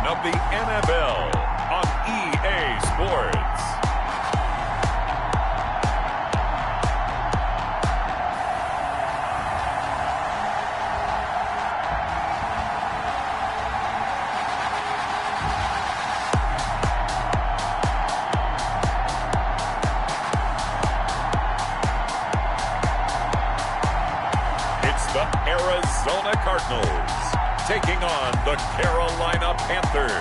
of the NFL on EA Sports. The Arizona Cardinals taking on the Carolina Panthers.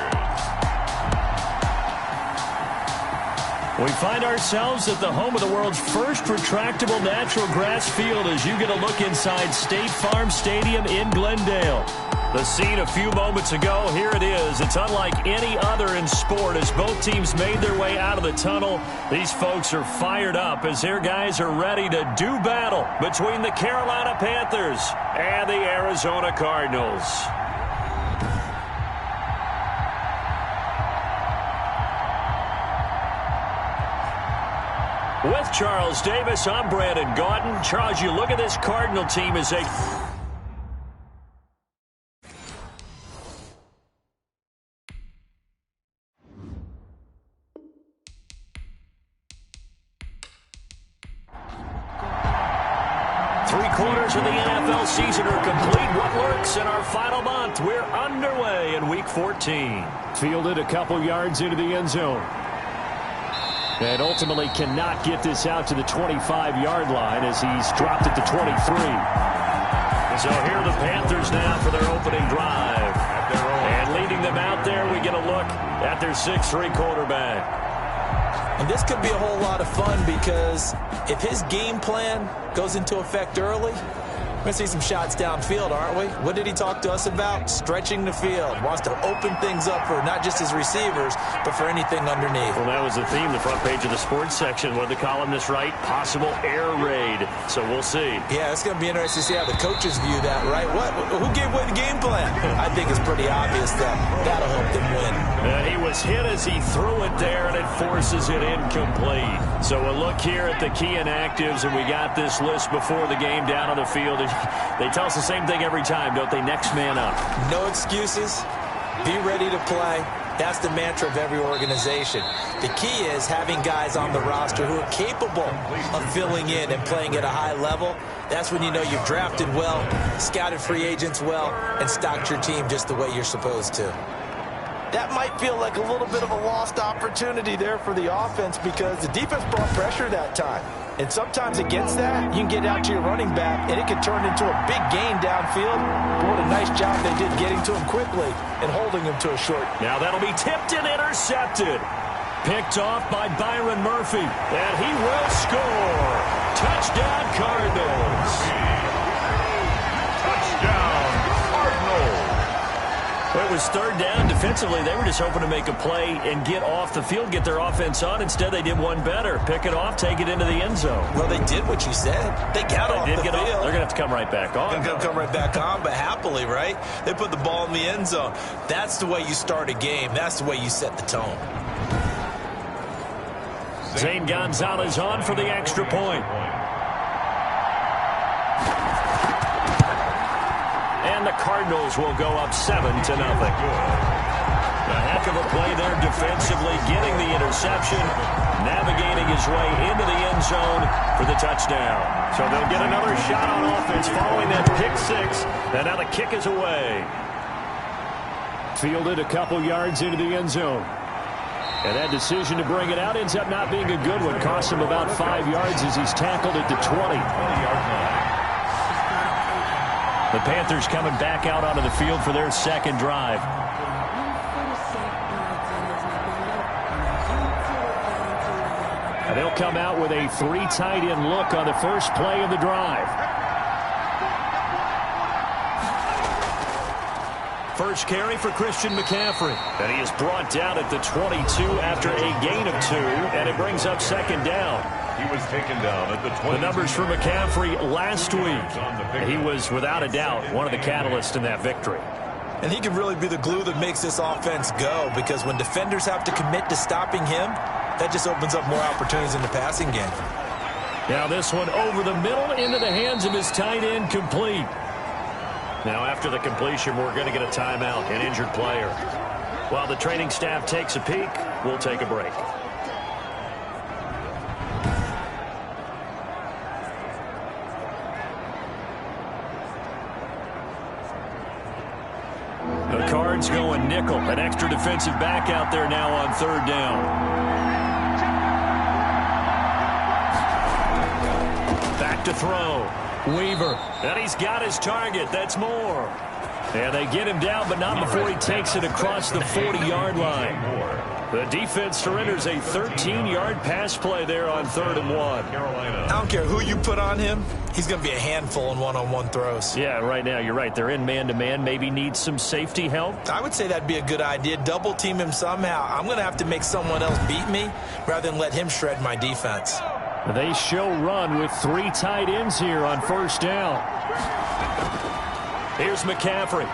We find ourselves at the home of the world's first retractable natural grass field as you get a look inside State Farm Stadium in Glendale. The scene a few moments ago, here it is. It's unlike any other in sport as both teams made their way out of the tunnel. These folks are fired up as their guys are ready to do battle between the Carolina Panthers and the Arizona Cardinals. With Charles Davis, I'm Brandon Gaudin. Charles, you look at this Cardinal team as they... Three-quarters of the NFL season are complete. What lurks in our final month? We're underway in Week 14. Fielded a couple yards into the end zone. And ultimately cannot get this out to the 25-yard line as he's dropped it to 23. So here are the Panthers now for their opening drive. And leading them out there, we get a look at their 6'3" quarterback. And this could be a whole lot of fun because if his game plan goes into effect early, we're going to see some shots downfield, aren't we? What did he talk to us about? Stretching the field. Wants to open things up for not just his receivers, but for anything underneath. Well, that was the theme, the front page of the sports section. What did the columnist write? Possible air raid. So we'll see. Yeah, it's going to be interesting to see how the coaches view that, right? Who gave away the game plan? I think it's pretty obvious that that'll help them win. He was hit as he threw it there, and it forces it incomplete. So a look here at the key inactives, and we got this list before the game down on the field. They tell us the same thing every time, don't they? Next man up. No excuses. Be ready to play. That's the mantra of every organization. The key is having guys on the roster who are capable of filling in and playing at a high level. That's when you know you've drafted well, scouted free agents well, and stocked your team just the way you're supposed to. That might feel like a little bit of a lost opportunity there for the offense because the defense brought pressure that time. And sometimes against that, you can get out to your running back, and it can turn into a big gain downfield. But what a nice job they did getting to him quickly and holding him to a short. Now that'll be tipped and intercepted. Picked off by Byron Murphy. And he will score. Touchdown, Cardinals. Touchdown, Cardinals. Well, it was third down. Defensively, they were just hoping to make a play and get off the field, get their offense on. Instead, they did one better. Pick it off, take it into the end zone. Well, they did what you said. They got off the field. They're going to have to come right back on. They're going to come right back on, but happily, right? They put the ball in the end zone. That's the way you start a game. That's the way you set the tone. Zane Gonzalez on for the extra point. And the Cardinals will go up 7-0. A heck of a play there defensively, getting the interception, navigating his way into the end zone for the touchdown. So they'll get another shot on offense following that pick six, and now the kick is away. Fielded a couple yards into the end zone. And that decision to bring it out ends up not being a good one. Cost him about 5 yards as he's tackled at the 20-yard line. The Panthers coming back out onto the field for their second drive. And they'll come out with a 3 tight end look on the first play of the drive. First carry for Christian McCaffrey. And he is brought down at the 22 after a gain of 2, and it brings up second down. He was taken down at the 22. The numbers for McCaffrey last week. He was, without a doubt, one of the catalysts in that victory. And he can really be the glue that makes this offense go, because when defenders have to commit to stopping him, that just opens up more opportunities in the passing game. Now this one over the middle into the hands of his tight end, complete. Now after the completion, we're going to get a timeout, an injured player. While the training staff takes a peek, we'll take a break. The Cards going nickel. An extra defensive back out there now on third down. Back to throw. Weaver. And he's got his target. That's Moore. And they get him down, but not before he takes it across the 40-yard line. The defense surrenders a 13-yard pass play there on 3rd and 1. I don't care who you put on him. He's going to be a handful in one-on-one throws. Yeah, right now, you're right. They're in man-to-man. Maybe need some safety help. I would say that'd be a good idea. Double team him somehow. I'm going to have to make someone else beat me rather than let him shred my defense. They show run with 3 tight ends here on 1st down. Here's McCaffrey.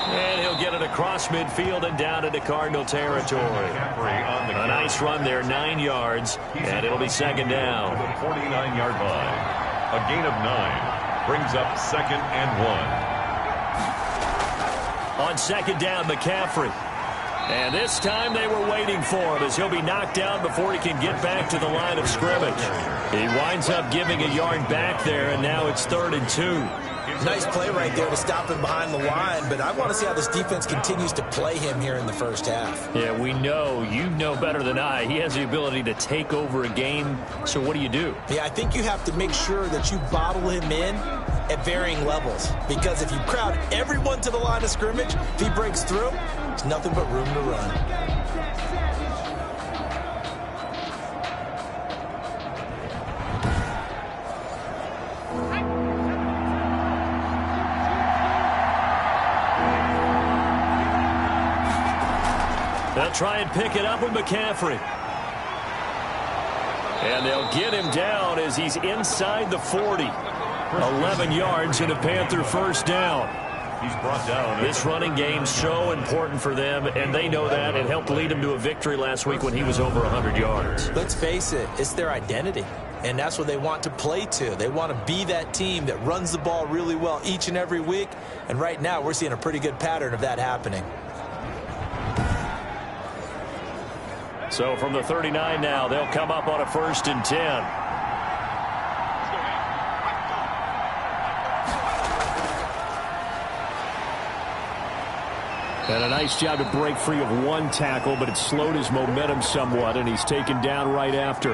And he'll get it across midfield and down into Cardinal territory. A nice run there, 9 yards, and it'll be 2nd down. The 49-yard line. A gain of 9 brings up 2nd and 1. On 2nd down, McCaffrey. And this time they were waiting for him as he'll be knocked down before he can get back to the line of scrimmage. He winds up giving a yard back there, and now it's 3rd and 2. Nice play right there to stop him behind the line, but I want to see how this defense continues to play him here in the first half. Yeah, we know. You know better than I. He has the ability to take over a game, so what do you do? Yeah, I think you have to make sure that you bottle him in at varying levels, because if you crowd everyone to the line of scrimmage, if he breaks through, there's nothing but room to run. They'll try and pick it up with McCaffrey. And they'll get him down as he's inside the 40. 11 yards and a Panther 1st down. He's brought down. This running game so important for them, and they know that. It helped lead him to a victory last week when he was over 100 yards. Let's face it, it's their identity, and that's what they want to play to. They want to be that team that runs the ball really well each and every week, and right now we're seeing a pretty good pattern of that happening. So from the 39 now, they'll come up on a 1st and 10. And a nice job to break free of 1 tackle, but it slowed his momentum somewhat, and he's taken down right after.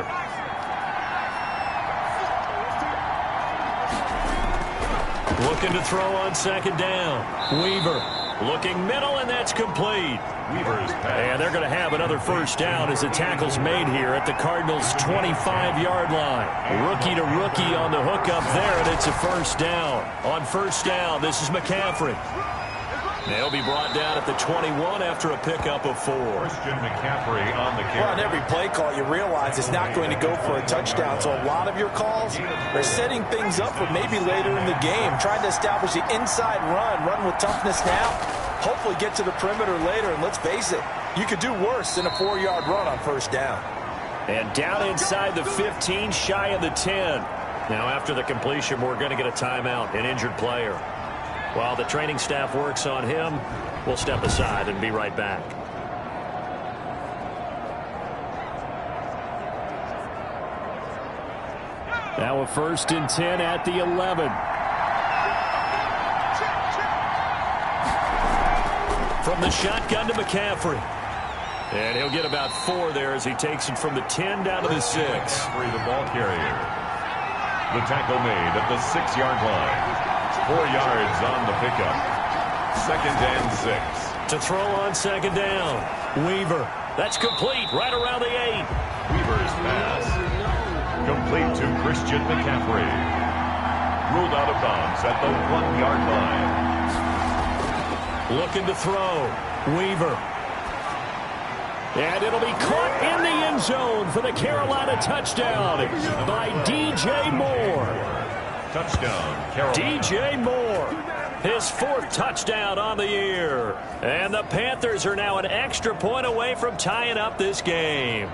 Looking to throw on 2nd down. Weaver looking middle, and that's complete. Weaver's pass. And they're going to have another 1st down as the tackle's made here at the Cardinals' 25-yard line. Rookie to rookie on the hook up there, and it's a 1st down. On 1st down, this is McCaffrey. They'll be brought down at the 21 after a pickup of 4. Christian McCaffrey on the carry. Well, on every play call, you realize it's not going to go for a touchdown, so a lot of your calls are setting things up for maybe later in the game, trying to establish the inside run with toughness now, hopefully get to the perimeter later, and let's face it, you could do worse than a 4-yard run on 1st down. And down inside the 15, shy of the 10. Now after the completion, we're going to get a timeout, an injured player. While the training staff works on him, we'll step aside and be right back. Now a 1st and 10 at the 11. From the shotgun to McCaffrey. And he'll get about 4 there as he takes it from the 10 down to the 6. McCaffrey, the ball carrier. The tackle made at the 6-yard line. 4 yards on the pickup. 2nd and 6. To throw on 2nd down. Weaver. That's complete right around the 8. Weaver's pass. Complete to Christian McCaffrey. Ruled out of bounds at the 1-yard line. Looking to throw. Weaver. And it'll be caught in the end zone for the Carolina touchdown by DJ Moore. Touchdown, Carolina. DJ Moore, his 4th touchdown on the year. And the Panthers are now an extra point away from tying up this game.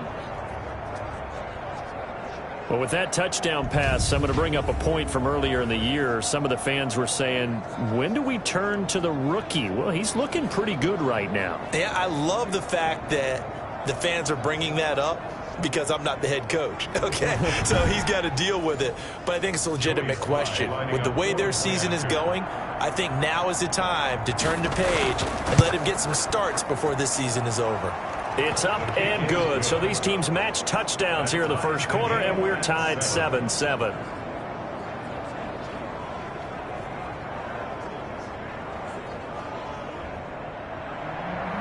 Well, with that touchdown pass, I'm going to bring up a point from earlier in the year. Some of the fans were saying, when do we turn to the rookie? Well, he's looking pretty good right now. Yeah, I love the fact that the fans are bringing that up because I'm not the head coach, okay? So he's got to deal with it. But I think it's a legitimate question. With the way their season is going, I think now is the time to turn the page and let him get some starts before this season is over. It's up and good. So these teams match touchdowns here in the first quarter, and we're tied 7-7.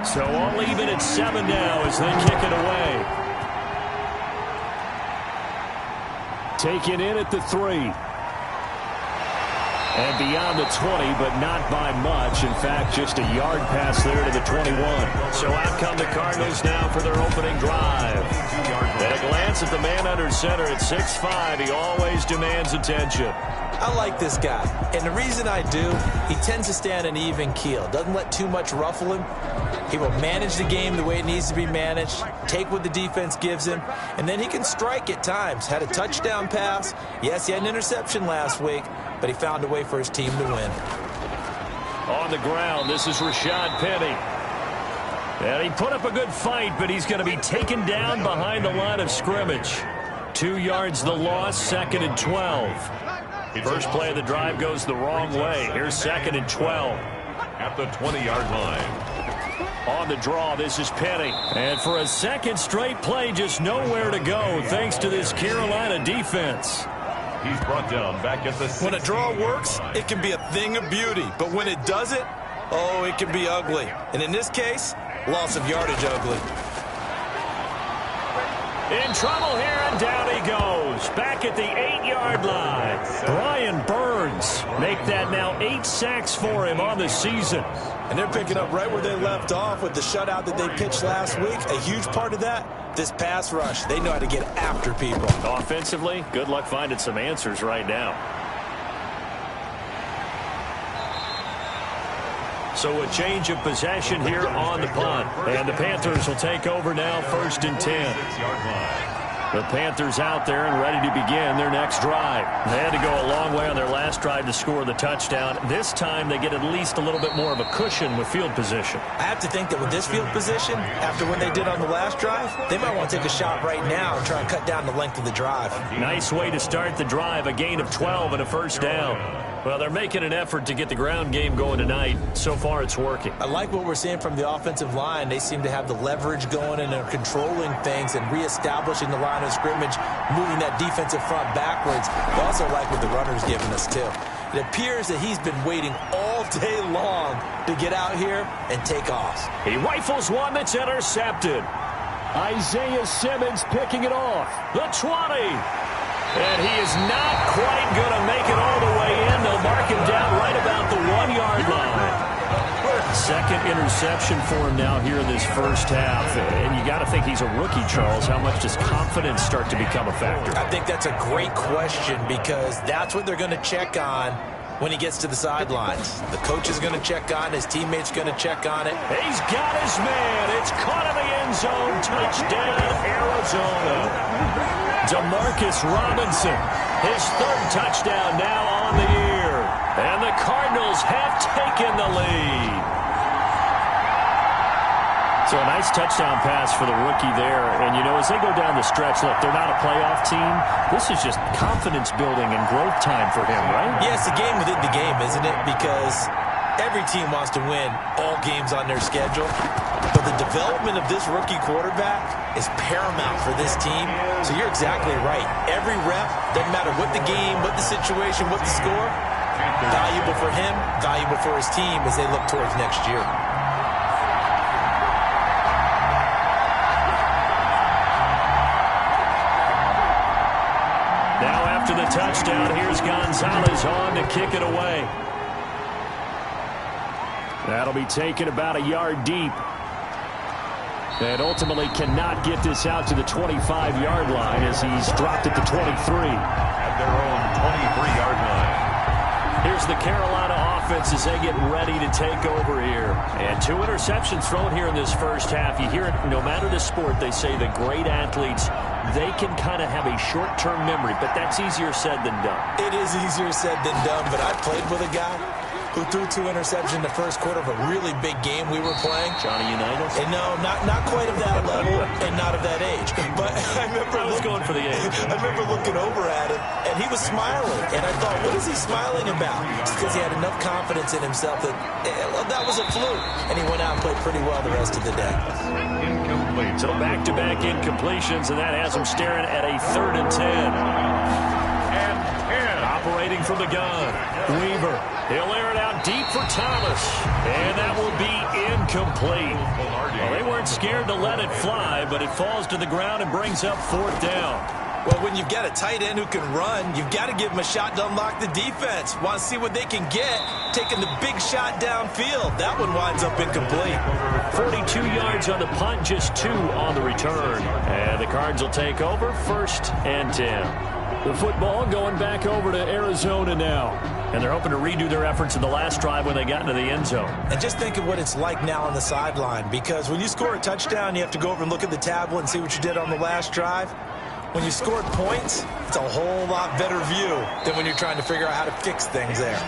So all even at 7 now as they kick it away. Taken in at the 3. And beyond the 20, but not by much. In fact, just a yard pass there to the 21. So out come the Cardinals now for their opening drive. At a glance at the man under center at 6'5", he always demands attention. I like this guy, and the reason I do, he tends to stay on an even keel. Doesn't let too much ruffle him. He will manage the game the way it needs to be managed, take what the defense gives him, and then he can strike at times. Had a touchdown pass. Yes, he had an interception last week, but he found a way for his team to win. On the ground, this is Rashad Penny. And he put up a good fight, but he's going to be taken down behind the line of scrimmage. 2 yards the loss, 2nd and 12. First play of the drive goes the wrong way. Here's 2nd and 12. At the 20-yard line. On the draw, this is Penny. And for a second straight play, just nowhere to go thanks to this Carolina defense. He's brought down back at the 6. When a draw works, it can be a thing of beauty. But when it doesn't, oh, it can be ugly. And in this case, loss of yardage ugly. In trouble here, and down he goes. Back at the 8-yard line. Brian Burns make that now 8 sacks for him on the season. And they're picking up right where they left off with the shutout that they pitched last week. A huge part of that, this pass rush. They know how to get after people. Offensively, good luck finding some answers right now. So a change of possession here on the punt. And the Panthers will take over now, 1st and 10. The Panthers out there and ready to begin their next drive. They had to go a long way on their last drive to score the touchdown. This time they get at least a little bit more of a cushion with field position. I have to think that with this field position, after what they did on the last drive, they might want to take a shot right now and try and cut down the length of the drive. Nice way to start the drive, a gain of 12 and a first down. Well, they're making an effort to get the ground game going tonight. So far, it's working. I like what we're seeing from the offensive line. They seem to have the leverage going, and they're controlling things and reestablishing the line of scrimmage, moving that defensive front backwards. I also like what the runner's giving us, too. It appears that he's been waiting all day long to get out here and take off. He rifles one that's intercepted. Isaiah Simmons picking it off. The 20. And he is not quite going to make it all the way in. They'll mark him down right about the 1-yard line. Second interception for him now here in this first half. And you got to think he's a rookie, Charles. How much does confidence start to become a factor? I think that's a great question because that's what they're going to check on when he gets to the sidelines. The coach is going to check on, his teammates going to check on it. He's got his man. It's caught in the end zone. Touchdown, Arizona. Demarcus Robinson, his 3rd touchdown now on the year. And the Cardinals have taken the lead. So a nice touchdown pass for the rookie there. And, you know, as they go down the stretch, look, they're not a playoff team. This is just confidence building and growth time for him, right? Yeah, it's a game within the game, isn't it? Because every team wants to win all games on their schedule. But the development of this rookie quarterback is paramount for this team. So you're exactly right. Every rep, doesn't matter what the game, what the situation, what the score, valuable for him, valuable for his team as they look towards next year. Now after the touchdown, here's Gonzalez on to kick it away. That'll be taken about a yard deep. And ultimately cannot get this out to the 25-yard line as he's dropped at the 23. At their own 23-yard line. Here's the Carolina offense as they get ready to take over here. And 2 interceptions thrown here in this first half. You hear it, no matter the sport, they say the great athletes they can kind of have a short-term memory, but that's easier said than done. It is easier said than done, but I played with a guy who threw 2 interceptions in the first quarter of a really big game we were playing. Johnny Unitas? And no, not quite of that level and not of that age. But I was going for the age. I remember looking over at him, and he was smiling. And I thought, what is he smiling about? It's because he had enough confidence in himself that that was a fluke. And he went out and played pretty well the rest of the day. Incomplete. So back-to-back incompletions, and that has him staring at a 3rd and 10. Operating from the gun, Weaver. He'll air it out deep for Thomas, and that will be incomplete. Well, they weren't scared to let it fly, but it falls to the ground and brings up 4th down. Well, when you've got a tight end who can run, you've got to give him a shot to unlock the defense. Want to see what they can get, taking the big shot downfield. That one winds up incomplete. 42 yards on the punt, just 2 on the return. And the Cards will take over, 1st and 10. The football going back over to Arizona now. And they're hoping to redo their efforts in the last drive when they got into the end zone. And just think of what it's like now on the sideline, because when you score a touchdown, you have to go over and look at the tablet and see what you did on the last drive. When you scored points, it's a whole lot better view than when you're trying to figure out how to fix things there.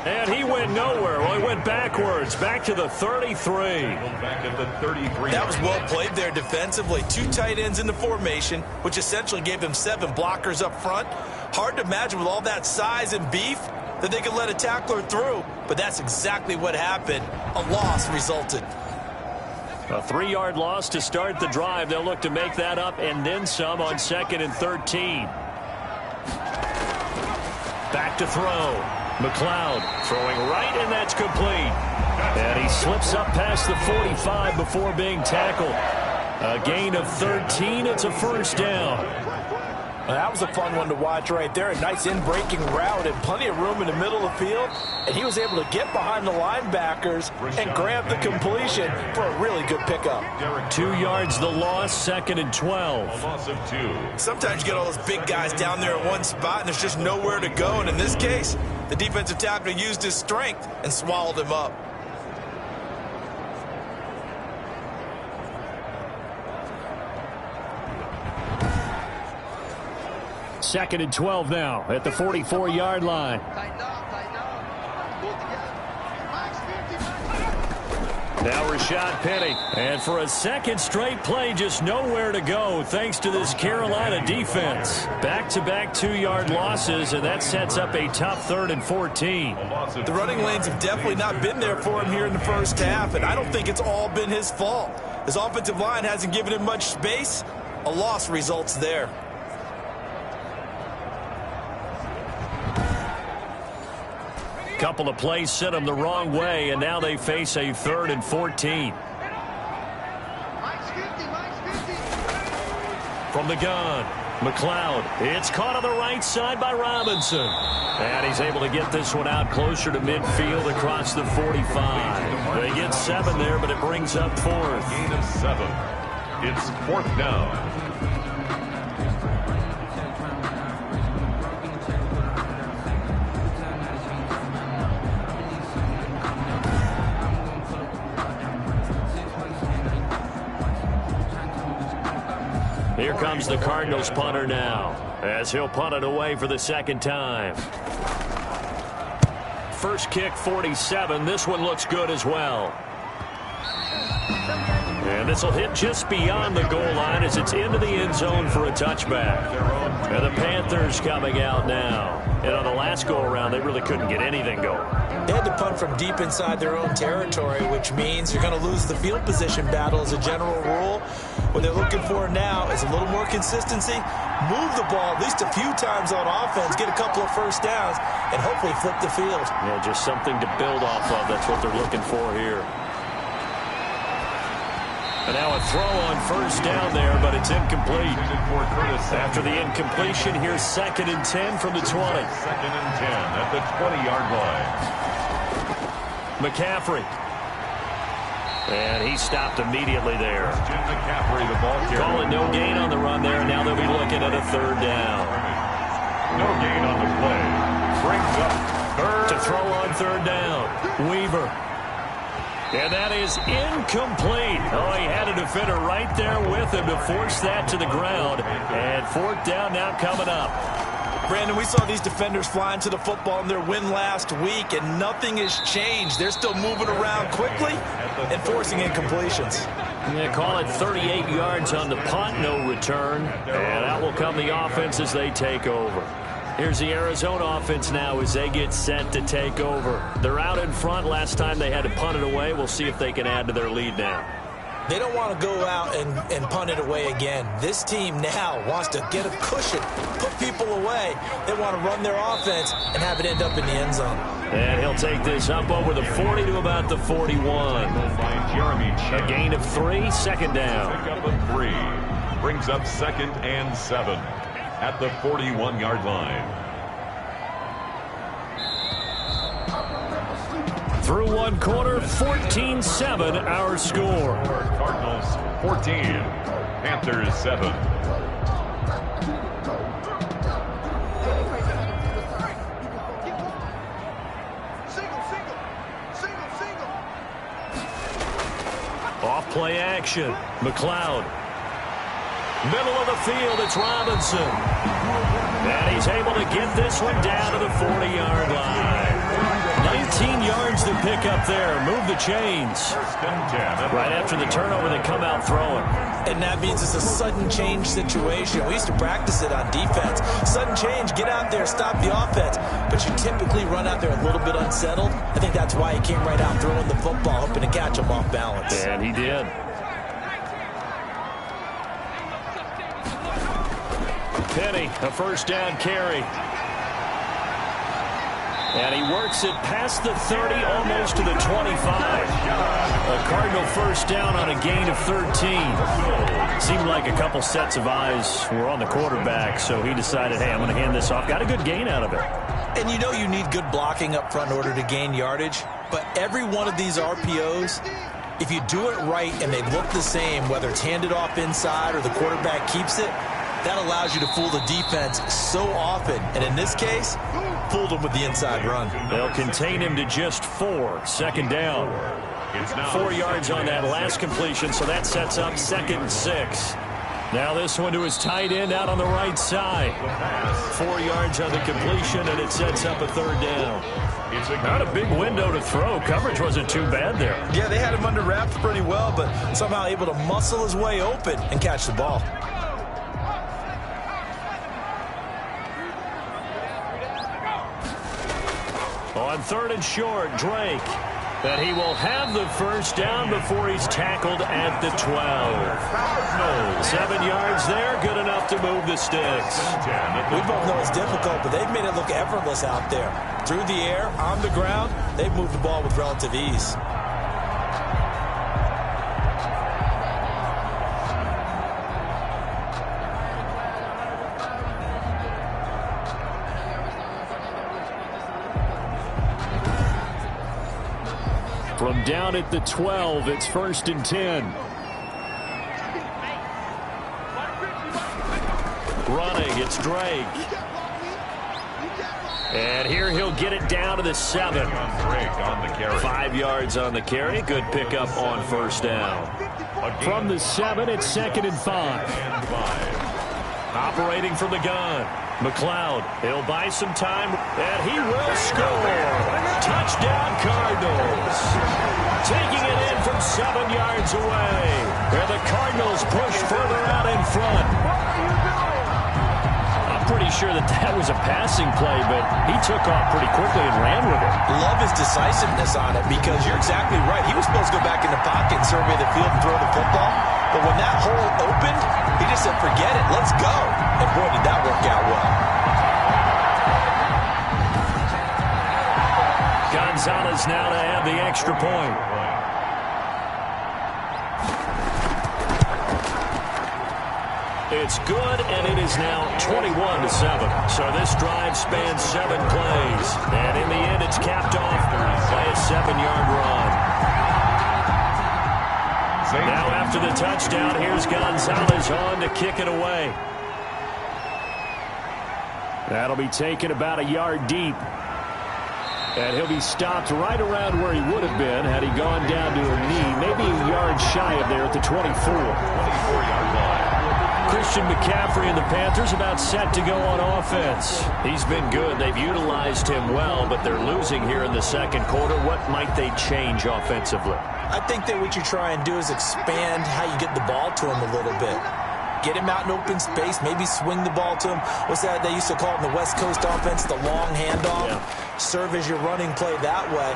And he went nowhere. Well, he went backwards, back to the 33. Back at the 33. That was well played there defensively. 2 tight ends in the formation, which essentially gave them 7 blockers up front. Hard to imagine with all that size and beef that they could let a tackler through, but that's exactly what happened. A loss resulted. A 3-yard loss to start the drive. They'll look to make that up and then some on 2nd and 13. Back to throw. McLeod throwing right, and that's complete. And he slips up past the 45 before being tackled. A gain of 13. It's a 1st down. Well, that was a fun one to watch right there. A nice in-breaking route and plenty of room in the middle of the field. And he was able to get behind the linebackers and grab the completion for a really good pickup. 2 yards the loss, 2nd and 12. A loss of 2. Sometimes you get all those big guys down there at one spot, and there's just nowhere to go. And in this case, the defensive tackle used his strength and swallowed him up. Second and 12 now at the 44-yard line. Now Rashad Penny. And for a second straight play, just nowhere to go thanks to this Carolina defense. Back-to-back 2-yard losses, and that sets up a tough 3rd and 14. The running lanes have definitely not been there for him here in the first half, and I don't think it's all been his fault. His offensive line hasn't given him much space. A loss results there. Couple of plays sent them the wrong way, and now they face a 3rd and 14. From the gun, McLeod. It's caught on the right side by Robinson. And he's able to get this one out closer to midfield across the 45. They get 7 there, but it brings up 4th. Gain of 7. It's 4th down. Here comes the Cardinals punter now, as he'll punt it away for the 2nd time. First kick, 47. This one looks good as well. And this will hit just beyond the goal line as it's into the end zone for a touchback. And the Panthers coming out now. And on the last go-around, they really couldn't get anything going. They had to punt from deep inside their own territory, which means you're going to lose the field position battle as a general rule. What they're looking for now is a little more consistency, move the ball at least a few times on offense, get a couple of 1st downs, and hopefully flip the field. Yeah, just something to build off of. That's what they're looking for here. And now a throw on 1st down there, but it's incomplete. After the incompletion, here's 2nd and 10 from the 20. 2nd and 10 at the 20-yard line. McCaffrey. And he stopped immediately there. Jim McCaffrey, the ball carrier. Calling no gain on the run there, and now they'll be looking at a 3rd down. No gain on the play. Brings up 3rd. To throw on 3rd down. Weaver. And that is incomplete. Oh, he had a defender right there with him to force that to the ground. And fourth down now coming up. Brandon, we saw these defenders flying to the football in their win last week, and nothing has changed. They're still moving around quickly and forcing incompletions. They call it 38 yards on the punt, no return. And out will come the offense as they take over. Here's the Arizona offense now as they get set to take over. They're out in front. Last time they had to punt it away. We'll see if they can add to their lead now. They don't want to go out and punt it away again. This team now wants to get a cushion, put people away. They want to run their offense and have it end up in the end zone. And he'll take this up over the 40 to about the 41. A gain of 3, second down. Pick up a 3. Brings up 2nd and 7 at the 41-yard line. Through one quarter, 14-7 our score. Cardinals 14, Panthers 7. Off play action. McLeod. Middle of the field, it's Robinson. And he's able to get this one down to the 40-yard line. 19 yards to pick up there. Move the chains. Right after the turnover, they come out throwing. And that means it's a sudden change situation. We used to practice it on defense. Sudden change, get out there, stop the offense. But you typically run out there a little bit unsettled. I think that's why he came right out throwing the football, hoping to catch him off balance. And he did. Penny, a first down carry. And he works it past the 30, almost to the 25. A Cardinal first down on a gain of 13. Seemed like a couple sets of eyes were on the quarterback, so he decided, hey, I'm going to hand this off. Got a good gain out of it. And you know you need good blocking up front in order to gain yardage. But every one of these RPOs, if you do it right and they look the same, whether it's handed off inside or the quarterback keeps it, that allows you to fool the defense so often. And in this case, fooled them with the inside run. They'll contain him to just 4. Second down. 4 yards on that last completion, so that sets up 2nd and 6. Now this one to his tight end out on the right side. 4 yards on the completion, and it sets up a 3rd down. Not a big window to throw. Coverage wasn't too bad there. Yeah, they had him under wraps pretty well, but somehow able to muscle his way open and catch the ball. On 3rd and short, Drake. But he will have the first down before he's tackled at the 12. 7 yards there, good enough to move the sticks. We both know it's difficult, but they've made it look effortless out there. Through the air, on the ground, they've moved the ball with relative ease. From down at the 12, it's 1st and 10. Running, it's Drake. And here he'll get it down to the 7. 5 yards on the carry. Good pickup on first down. From the 7, it's 2nd and 5. Operating from the gun. McLeod, he'll buy some time, and he will score. Touchdown, Cardinals. Taking it in from 7 yards away. And the Cardinals push further out in front. I'm pretty sure that was a passing play, but he took off pretty quickly and ran with it. Love his decisiveness on it because you're exactly right. He was supposed to go back in the pocket and survey the field and throw the football. But when that hole opened, he just said, forget it, let's go. And boy, did that work out well. Gonzalez now to have the extra point. It's good, and it is now 21-7. So this drive spans 7 plays. And in the end, it's capped off by a 7-yard run. Now after the touchdown, here's Gonzalez on to kick it away. That'll be taken about a yard deep. And he'll be stopped right around where he would have been had he gone down to a knee, maybe a yard shy of there at the 24. 24-yard line. Christian McCaffrey and the Panthers about set to go on offense. He's been good. They've utilized him well, but they're losing here in the second quarter. What might they change offensively? I think that what you try and do is expand how you get the ball to him a little bit. Get him out in open space, maybe swing the ball to him. What's that they used to call it in the West Coast offense, the long handoff? Yeah. Serve as your running play that way,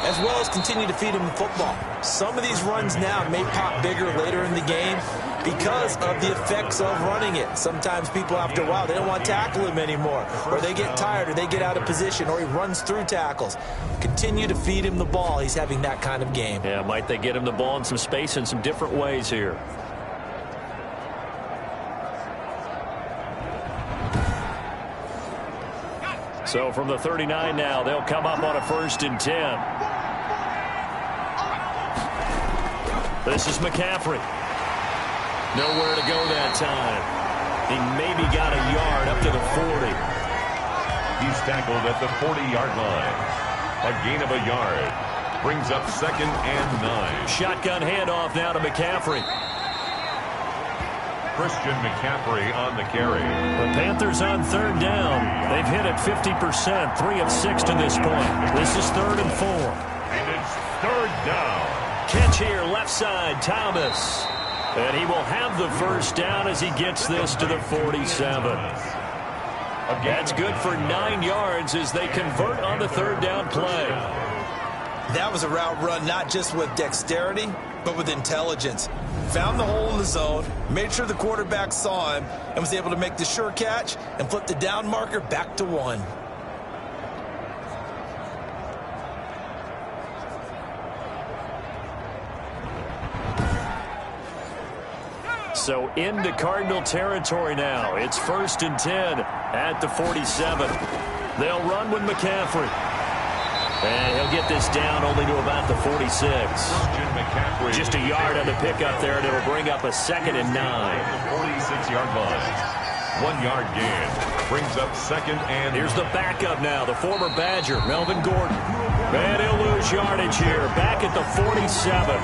as well as continue to feed him the football. Some of these runs now may pop bigger later in the game because of the effects of running it. Sometimes people, after a while, they don't want to tackle him anymore, or they get tired, or they get out of position, or he runs through tackles. Continue to feed him the ball. He's having that kind of game. Yeah, might they get him the ball in some space in some different ways here. So from the 39 now, they'll come up on a 1st and 10. This is McCaffrey. Nowhere to go that time. He maybe got a yard up to the 40. He's tackled at the 40-yard line. A gain of a yard. Brings up 2nd and 9. Shotgun handoff now to McCaffrey. Christian McCaffrey on the carry. The Panthers on 3rd down. They've hit it 50%, 3 of 6 to this point. This is 3rd and 4. And it's 3rd down. Catch here, left side, Thomas. And he will have the 1st down as he gets this to the 47. That's good for 9 yards as they convert on the 3rd down play. That was a route run not just with dexterity, but with intelligence. Found the hole in the zone, made sure the quarterback saw him, and was able to make the sure catch and flip the down marker back to 1. So into Cardinal territory now. It's 1st and 10 at the 47. They'll run with McCaffrey. And he'll get this down only to about the 46. Just a yard on the pickup there, and it'll bring up a 2nd and 9. 46-yard line. 1-yard gain. Brings up 2nd and... Here's the backup now, the former Badger, Melvin Gordon. And he'll lose yardage here, back at the 47.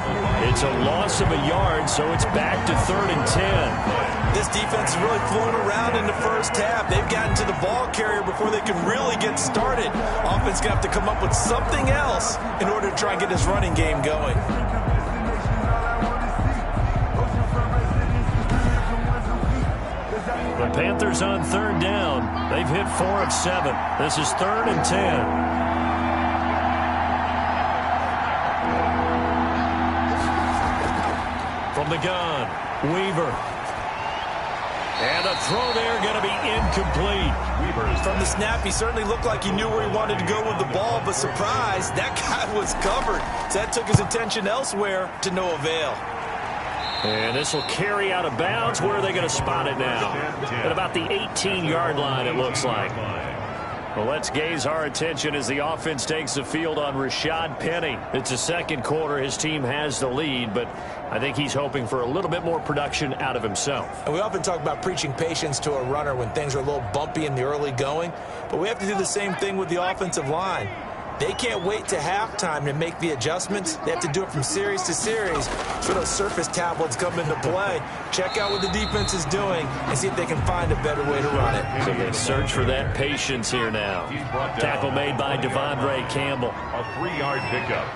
It's a loss of a yard, so it's back to 3rd and 10. This defense is really flown around in the first half. They've gotten to the ball carrier before they can really get started. Offense going to have to come up with something else in order to try and get this running game going. The Panthers on 3rd down. They've hit 4 of 7. This is 3rd and 10. From the gun, Weaver. And a throw there going to be incomplete. From the snap, he certainly looked like he knew where he wanted to go with the ball, but surprise, that guy was covered. So that took his attention elsewhere to no avail. And this will carry out of bounds. Where are they going to spot it now? At about the 18-yard line, it looks like. Well, let's gaze our attention as the offense takes the field on Rashad Penny. It's the second quarter. His team has the lead, but I think he's hoping for a little bit more production out of himself. And we often talk about preaching patience to a runner when things are a little bumpy in the early going, but we have to do the same thing with the offensive line. They can't wait to halftime to make the adjustments. They have to do it from series to series. So those surface tablets come into play. Check out what the defense is doing and see if they can find a better way to run it. So they search for that patience here now. Tackle made by Devondre Campbell. A 3-yard pickup.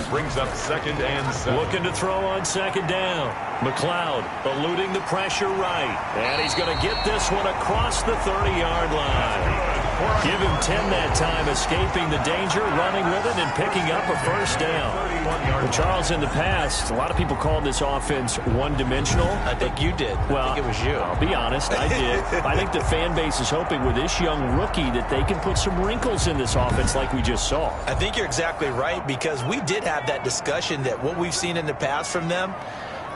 Brings up 2nd and 7. Looking to throw on 2nd down. McLeod eluding the pressure right. And he's going to get this one across the 30-yard line. Give him 10 that time, escaping the danger, running with it, and picking up a 1st down. Well, Charles, in the past, a lot of people called this offense one-dimensional. I think you did. Well, I think it was you. I'll be honest, I did. I think the fan base is hoping with this young rookie that they can put some wrinkles in this offense like we just saw. I think you're exactly right, because we did have that discussion that what we've seen in the past from them,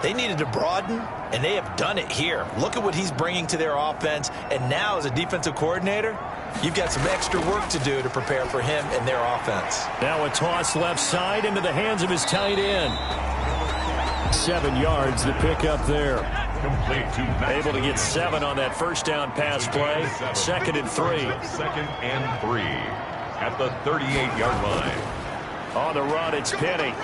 they needed to broaden, and they have done it here. Look at what he's bringing to their offense, and now as a defensive coordinator, you've got some extra work to do to prepare for him and their offense. Now a toss left side into the hands of his tight end. 7 yards to pick up there. Able to get 7 on that 1st down pass play. 2nd and 3. 2nd and 3. at the 38-yard line. On the run, it's Penny.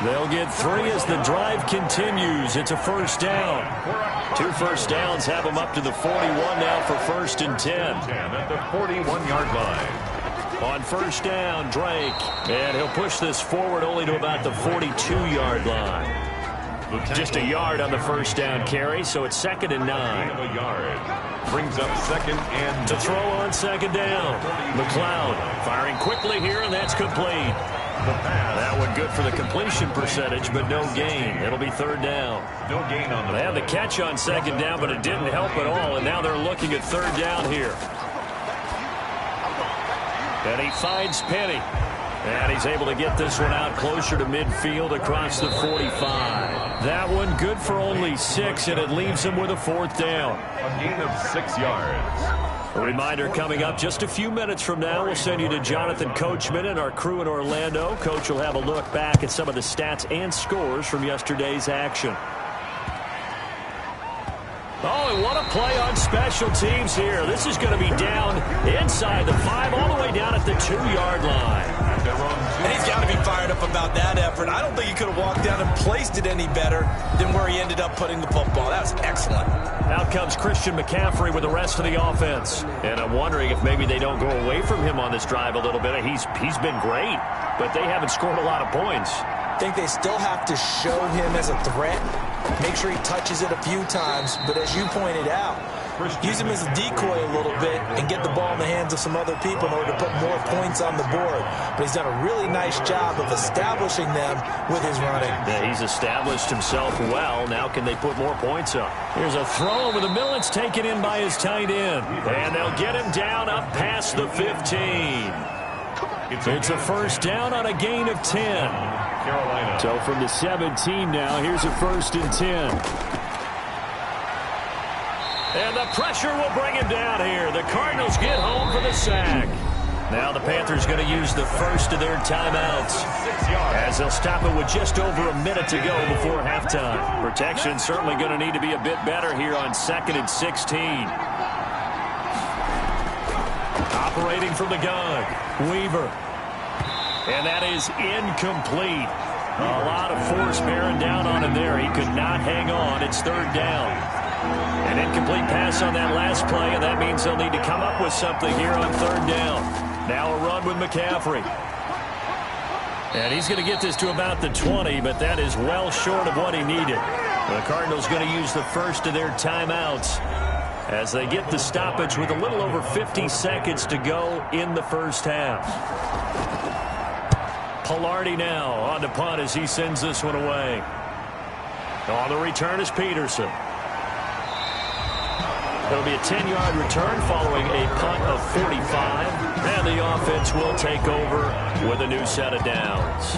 They'll get 3 as the drive continues. It's a first down. 2 first downs have them up to the 41 now for 1st and 10. At the 41-yard line. On first down, Drake. And he'll push this forward only to about the 42-yard line. Just a yard on the first down carry, so it's 2nd and 9. A yard. Brings up 2nd and to throw on 2nd down. McLeod firing quickly here, and that's complete. That one good for the completion percentage, but no gain. It'll be 3rd down. No gain on the They had the catch on 2nd down, but it didn't help at all, and now they're looking at 3rd down here. And he finds Penny. And he's able to get this one out closer to midfield across the 45. That one good for only 6, and it leaves him with a 4th down. A gain of 6 yards. A reminder coming up just a few minutes from now. We'll send you to Jonathan Coachman and our crew in Orlando. Coach will have a look back at some of the stats and scores from yesterday's action. Oh, and what a play on special teams here. This is going to be down inside the 5, all the way down at the 2-yard line. And he's got to be fired up about that effort. I don't think he could have walked down and placed it any better than where he ended up putting the football. That was excellent. Out comes Christian McCaffrey with the rest of the offense. And I'm wondering if maybe they don't go away from him on this drive a little bit. He's been great, but they haven't scored a lot of points. I think they still have to show him as a threat. Make sure he touches it a few times. But as you pointed out, use him as a decoy a little bit and get the ball in the hands of some other people in order to put more points on the board. But he's done a really nice job of establishing them with his running. Yeah, he's established himself well. Now can they put more points up? Here's a throw over the middle. It's taken in by his tight end. And they'll get him down up past the 15. It's a first down on a gain of 10. Carolina. So from the 17 now, here's a 1st and 10. And the pressure will bring him down here. The Cardinals get home for the sack. Now the Panthers going to use the first of their timeouts as they'll stop it with just over a minute to go before halftime. Protection certainly going to need to be a bit better here on 2nd and 16. Operating from the gun, Weaver. And that is incomplete. A lot of force bearing down on him there. He could not hang on. It's 3rd down. An incomplete pass on that last play, and that means they'll need to come up with something here on 3rd down. Now a run with McCaffrey. And he's going to get this to about the 20, but that is well short of what he needed. The Cardinals going to use the first of their timeouts as they get the stoppage with a little over 50 seconds to go in the first half. Pilardi now on the punt as he sends this one away. On the return is Peterson. It'll be a 10-yard return following a punt of 45. And the offense will take over with a new set of downs.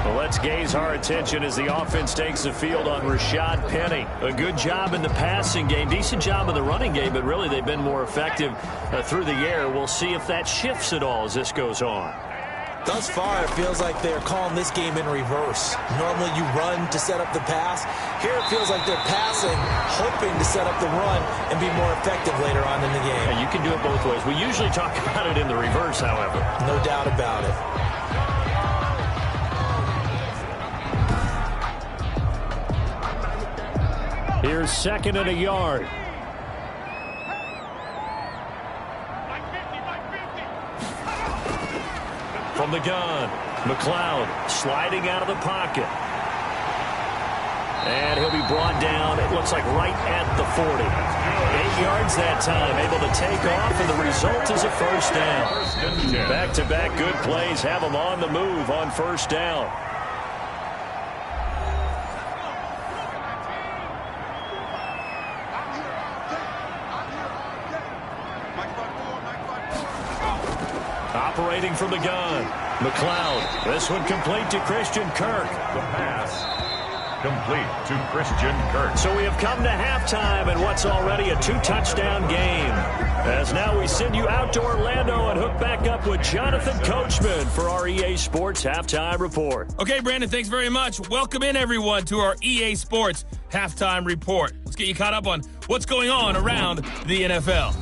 Well, let's gaze our attention as the offense takes the field on Rashad Penny. A good job in the passing game, decent job in the running game, but really they've been more effective through the air. We'll see if that shifts at all as this goes on. Thus far, it feels like they're calling this game in reverse. Normally you run to set up the pass. Here it feels like they're passing, hoping to set up the run and be more effective later on in the game. Yeah, you can do it both ways. We usually talk about it in the reverse, however. No doubt about it. Here's 2nd and a yard. From the gun, McLeod sliding out of the pocket. And he'll be brought down, it looks like right at the 40. 8 yards that time, able to take off, and the result is a first down. Back-to-back good plays have them on the move on first down. Operating from the gun, McLeod. This one complete to Christian Kirk. The pass complete to Christian Kirk. So we have come to halftime in what's already a 2-touchdown game. As now we send you out to Orlando and hook back up with Jonathan Coachman for our EA Sports Halftime Report. Okay, Brandon, thanks very much. Welcome in, everyone, to our EA Sports Halftime Report. Let's get you caught up on what's going on around the NFL.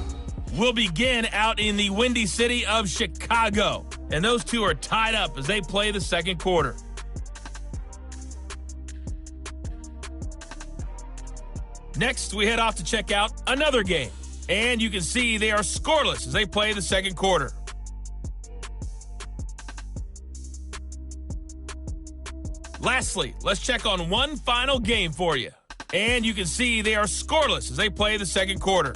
will begin out in the Windy City of Chicago. And those two are tied up as they play the second quarter. Next, we head off to check out another game. And you can see they are scoreless as they play the second quarter. Lastly, let's check on one final game for you. And you can see they are scoreless as they play the second quarter.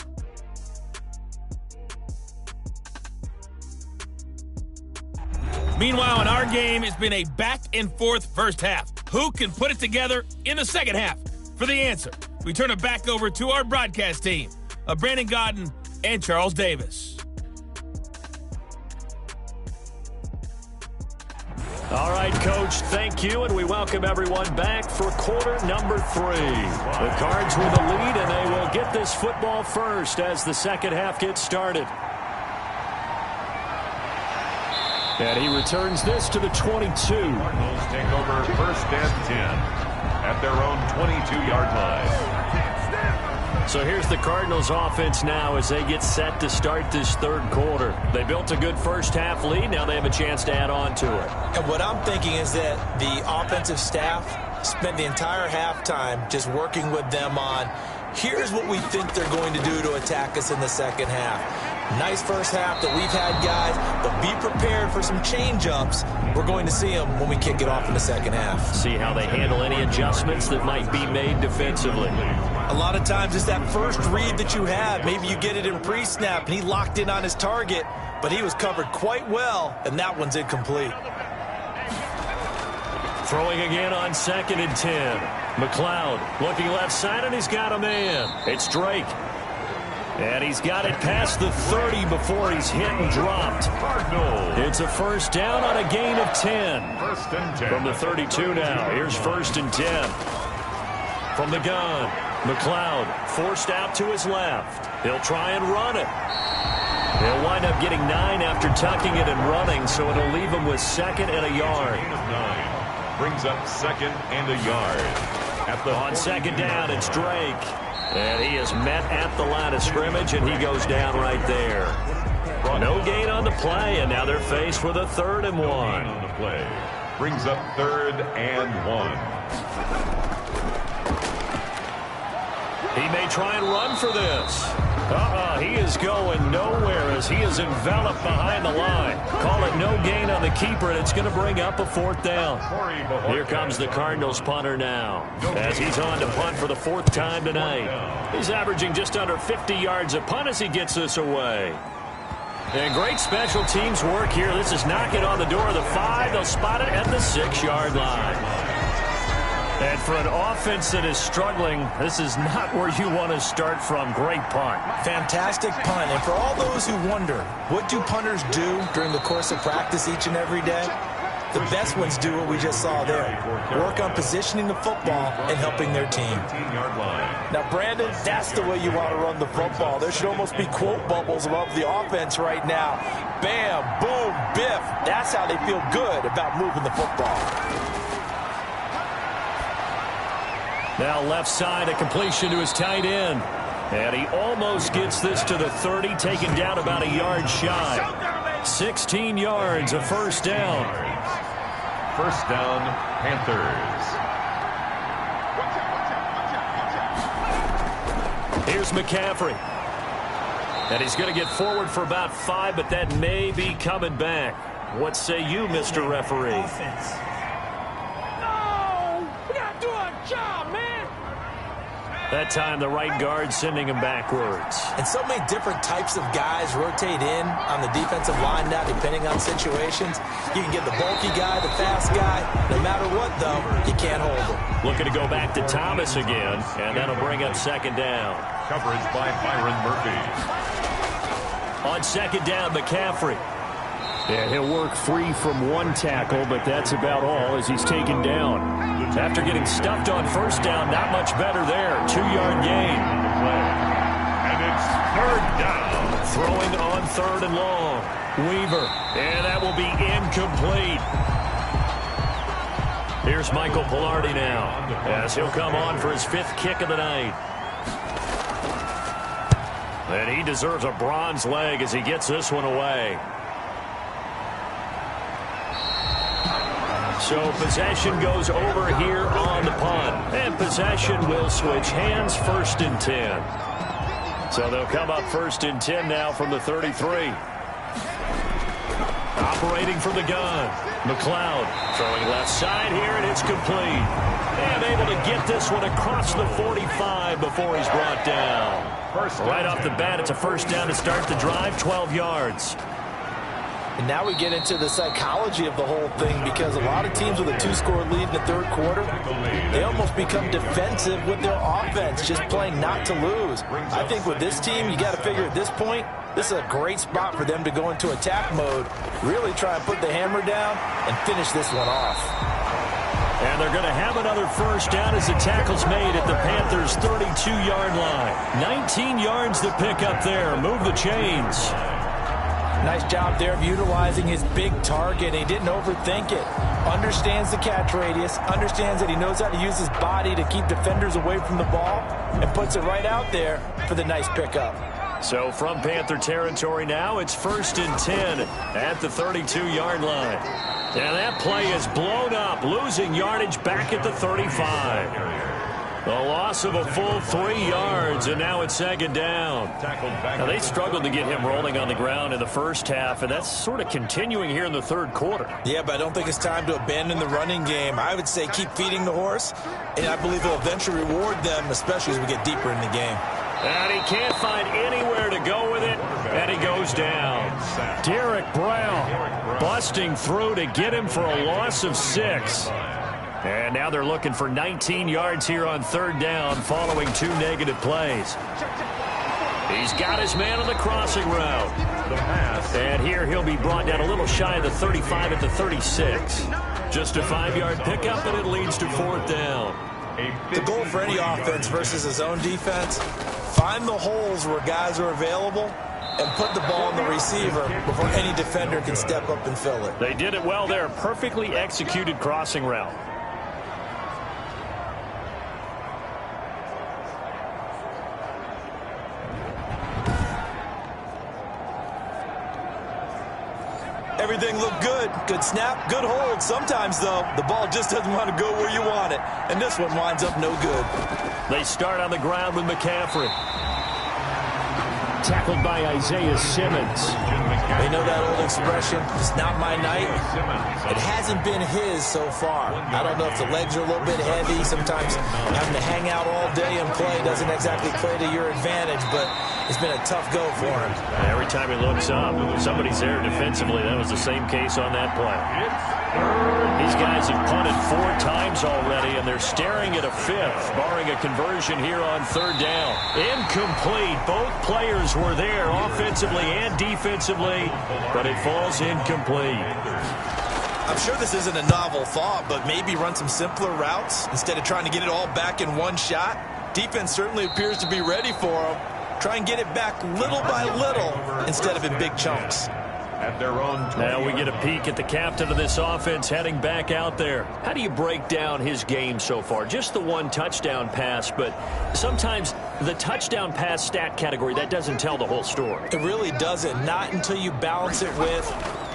Meanwhile, in our game, it's been a back-and-forth first half. Who can put it together in the second half? For the answer, we turn it back over to our broadcast team of Brandon Godden and Charles Davis. All right, Coach, thank you, and we welcome everyone back for quarter number 3. The Cards with a lead, and they will get this football first as the second half gets started. And he returns this to the 22. Cardinals take over first and 10 at their own 22-yard line. So here's the Cardinals offense now as they get set to start this third quarter. They built a good first half lead. Now they have a chance to add on to it. And what I'm thinking is that the offensive staff spent the entire halftime just working with them on, here's what we think they're going to do to attack us in the second half. Nice first half that we've had, guys, but be prepared for some change-ups. We're going to see them when we kick it off in the second half. See how they handle any adjustments that might be made defensively. A lot of times it's that first read that you have. Maybe you get it in pre-snap, and he locked in on his target, but he was covered quite well, and that one's incomplete. Throwing again on 2nd and 10. McLeod looking left side, and he's got a man. It's Drake. And he's got it past the 30 before he's hit and dropped. It's a first down on a gain of 10. First and 10. From the 32 now. Here's 1st and 10. From the gun, McLeod forced out to his left. He'll try and run it. He'll wind up getting 9 after tucking it and running, so it'll leave him with 2nd and a yard. Gain of 9 brings up 2nd and a yard. On 2nd down, it's Drake. And he is met at the line of scrimmage, and he goes down right there. No gain on the play, and now they're faced with a 3rd and 1. On the play brings up 3rd and 1. He may try and run for this. He is going nowhere as he is enveloped behind the line. Call it no gain on the keeper, and it's going to bring up a 4th down. Here comes the Cardinals punter now as he's on to punt for the 4th time tonight. He's averaging just under 50 yards a punt as he gets this away. And great special teams work here. This is knocking on the door of the 5. They'll spot it at the 6-yard line. And for an offense that is struggling, this is not where you want to start from. Great punt. Fantastic punt. And for all those who wonder, what do punters do during the course of practice each and every day? The best ones do what we just saw there. Work on positioning the football and helping their team. Now, Brandon, that's the way you want to run the football. There should almost be quote bubbles above the offense right now. Bam, boom, biff. That's how they feel good about moving the football. Now left side, a completion to his tight end. And he almost gets this to the 30, taken down about a yard shy. 16 yards, a first down. First down, Panthers. Here's McCaffrey. And he's going to get forward for about 5, but that may be coming back. What say you, Mr. Referee? That time, the right guard sending him backwards. And so many different types of guys rotate in on the defensive line now, depending on situations. You can get the bulky guy, the fast guy. No matter what, though, you can't hold him. Looking to go back to Thomas again, and that'll bring up 2nd down. Coverage by Byron Murphy. On 2nd down, McCaffrey. And he'll work free from 1 tackle, but that's about all as he's taken down. After getting stuffed on first down, not much better there. 2-yard gain. And it's 3rd down. Throwing on 3rd and long. Weaver. And that will be incomplete. Here's Michael Pilardi now as he'll come on for his 5th kick of the night. And he deserves a bronze leg as he gets this one away. So possession goes over here on the punt. And possession will switch hands, 1st and 10. So they'll come up 1st and 10 now from the 33. Operating from the gun. McLeod throwing left side here, and it's complete. And able to get this one across the 45 before he's brought down. Right off the bat, it's a 1st down to start the drive, 12 yards. And now we get into the psychology of the whole thing, because a lot of teams with a 2-score lead in the 3rd quarter, they almost become defensive with their offense, just playing not to lose. I think with this team, you got to figure at this point, this is a great spot for them to go into attack mode, really try and put the hammer down and finish this one off. And they're going to have another 1st down as the tackle's made at the Panthers' 32-yard line. 19 yards to pick up there. Move the chains. Nice job there of utilizing his big target. He didn't overthink it. Understands the catch radius. Understands that he knows how to use his body to keep defenders away from the ball. And puts it right out there for the nice pickup. So from Panther territory now, it's 1st and 10 at the 32-yard line. And that play is blown up, losing yardage back at the 35. The loss of a full 3 yards, and now it's 2nd down. Now, they struggled to get him rolling on the ground in the 1st half, and that's sort of continuing here in the 3rd quarter. Yeah, but I don't think it's time to abandon the running game. I would say keep feeding the horse, and I believe it'll eventually reward them, especially as we get deeper in the game. And he can't find anywhere to go with it, and he goes down. Derek Brown busting through to get him for a loss of 6. And now they're looking for 19 yards here on 3rd down following 2 negative plays. He's got his man on the crossing route. And here he'll be brought down a little shy of the 35 at the 36. Just a 5-yard pickup, and it leads to 4th down. The goal for any offense versus his own defense, find the holes where guys are available and put the ball on the receiver before any defender can step up and fill it. They did it well there. Perfectly executed crossing route. Everything looked good. Good snap, good hold. Sometimes, though, the ball just doesn't want to go where you want it. And this one winds up no good. They start on the ground with McCaffrey. Tackled by Isaiah Simmons. They know that old expression, it's not my night. It hasn't been his so far. I don't know if the legs are a little bit heavy. Sometimes having to hang out all day and play doesn't exactly play to your advantage, but it's been a tough go for him. Every time he looks up, somebody's there defensively. That was the same case on that play. These guys have punted 4 times already, and they're staring at a 5th, barring a conversion here on 3rd down. Incomplete. Both players were there offensively and defensively, but it falls incomplete. I'm sure this isn't a novel thought, but maybe run some simpler routes instead of trying to get it all back in one shot. Defense certainly appears to be ready for them. Try and get it back little by little instead of in big chunks. At their own now we get a peek at the captain of this offense heading back out there. How do you break down his game so far? Just the 1 touchdown pass, but sometimes the touchdown pass stat category, that doesn't tell the whole story. It really doesn't, not until you balance it with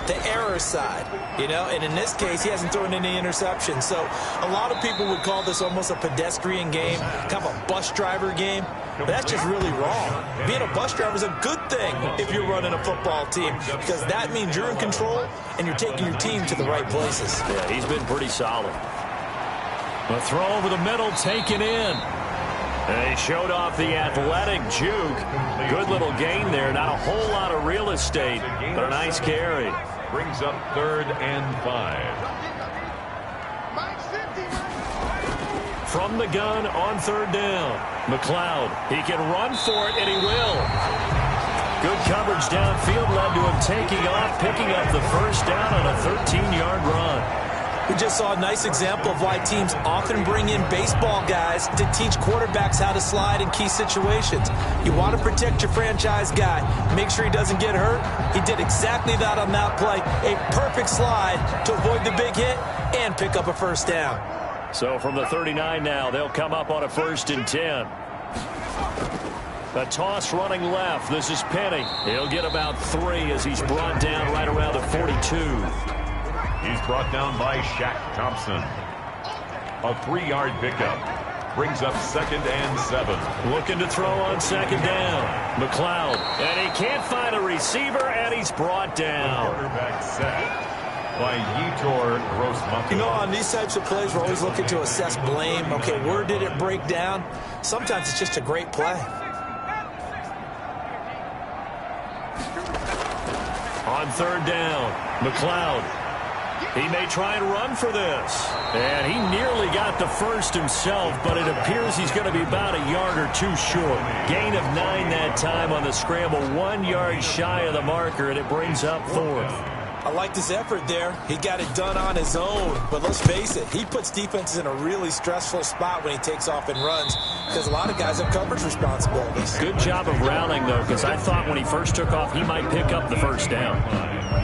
the error side, and in this case, he hasn't thrown any interceptions. So a lot of people would call this almost a pedestrian game, kind of a bus driver game. But that's just really wrong. Being a bus driver is a good thing if you're running a football team, because that means you're in control and you're taking your team to the right places. Yeah, he's been pretty solid. A throw over the middle, taken in. They showed off the athletic juke. Good little gain there. Not a whole lot of real estate, but a nice carry. Brings up 3rd and 5. From the gun on 3rd down. McLeod, he can run for it, and he will. Good coverage downfield led to him taking off, picking up the 1st down on a 13-yard run. We just saw a nice example of why teams often bring in baseball guys to teach quarterbacks how to slide in key situations. You want to protect your franchise guy. Make sure he doesn't get hurt. He did exactly that on that play. A perfect slide to avoid the big hit and pick up a 1st down. So from the 39 now, they'll come up on a 1st and 10. A toss running left. This is Penny. He'll get about 3 as he's brought down right around the 42. He's brought down by Shaq Thompson. A 3-yard pickup. Brings up 2nd and 7. Looking to throw on 2nd down. McLeod. And he can't find a receiver, and he's brought down. Quarterback sacked by Yetur Gross-Matos. You know, on these types of plays, we're always looking to assess blame. Okay, where did it break down? Sometimes it's just a great play. On 3rd down, McLeod. He may try and run for this. And he nearly got the first himself, but it appears he's going to be about a yard or 2 short. Gain of 9 that time on the scramble, 1 yard shy of the marker, and it brings up 4th. I liked his effort there. He got it done on his own. But let's face it, he puts defenses in a really stressful spot when he takes off and runs because a lot of guys have coverage responsibilities. Good job of rounding, though, because I thought when he first took off, he might pick up the first down.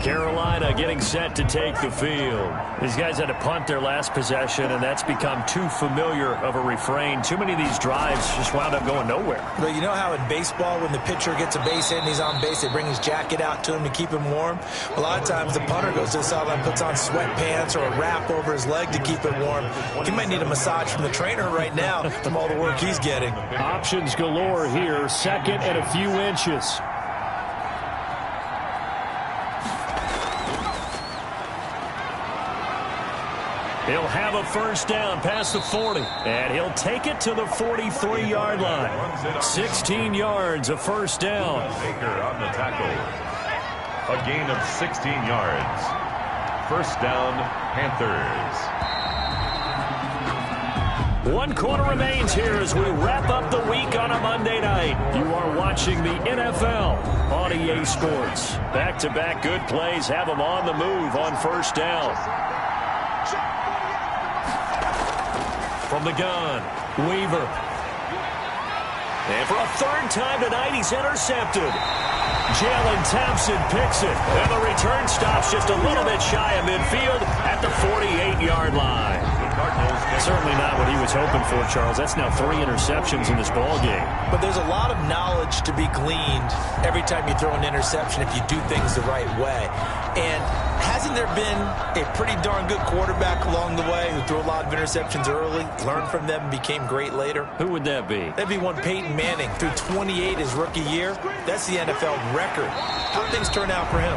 Carolina getting set to take the field. These guys had to punt their last possession, and that's become too familiar of a refrain. Too many of these drives just wound up going nowhere. But you know how in baseball, when the pitcher gets a base hit and he's on base, they bring his jacket out to him to keep him warm? A lot of times the punter goes to the sideline, puts on sweatpants or a wrap over his leg to keep it warm. He might need a massage from the trainer right now from all the work he's getting. Options galore here. 2nd and a few inches. He'll have a first down past the 40, and he'll take it to the 43-yard line. 16 yards, a first down. Baker on the tackle. A gain of 16 yards. First down, Panthers. 1 quarter remains here as we wrap up the week on a Monday night. You are watching the NFL on EA Sports. Back-to-back good plays have them on the move on first down. From the gun, Weaver. And for a 3rd time tonight, he's intercepted. Jalen Thompson picks it. And the return stops just a little bit shy of midfield at the 48-yard line. Certainly not what he was hoping for, Charles. That's now 3 interceptions in this ball game. But there's a lot of knowledge to be gleaned every time you throw an interception if you do things the right way. And hasn't there been a pretty darn good quarterback along the way who threw a lot of interceptions early, learned from them, and became great later? Who would that be? That'd be one Peyton Manning. Threw 28 his rookie year. That's the NFL record. How things turn out for him?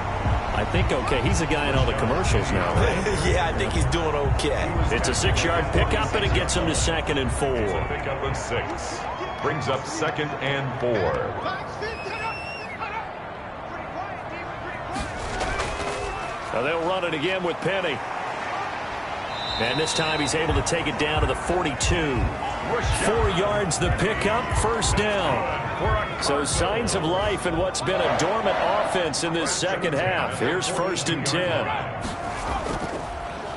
I think okay. He's a guy in all the commercials now, right? Yeah, I think he's doing okay. It's a 6-yard pickup, and it gets him to 2nd and 4. Pickup of 6. Brings up 2nd and 4. Now they'll run it again with Penny. And this time he's able to take it down to the 42. 4 yards the pickup, first down. So signs of life in what's been a dormant offense in this second half. Here's 1st and